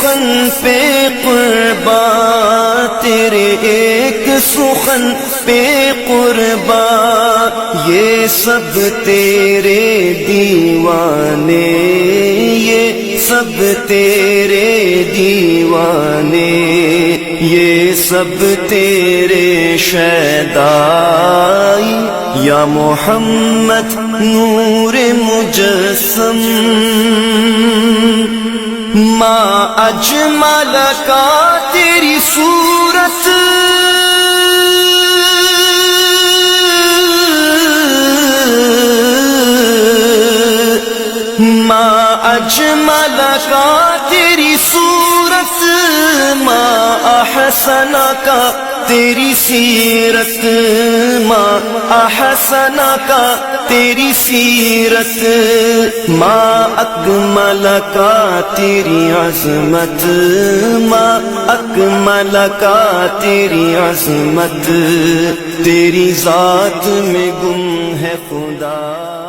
سخن پہ قربان، تیرے ایک سخن پہ قربان، یہ سب تیرے دیوانے، یہ سب تیرے دیوانے، یہ سب تیرے شیدائی، یا محمد نور مجسم، ما اجمل کا تیری صورت، ما اجمل کا تیری صورت، ما احسن کا تیری سیرت، ما احسن کا تیری سیرت، ما اکمل کا تیری عظمت، ما اکمل کا تیری عظمت، تیری ذات میں گم ہے خدا۔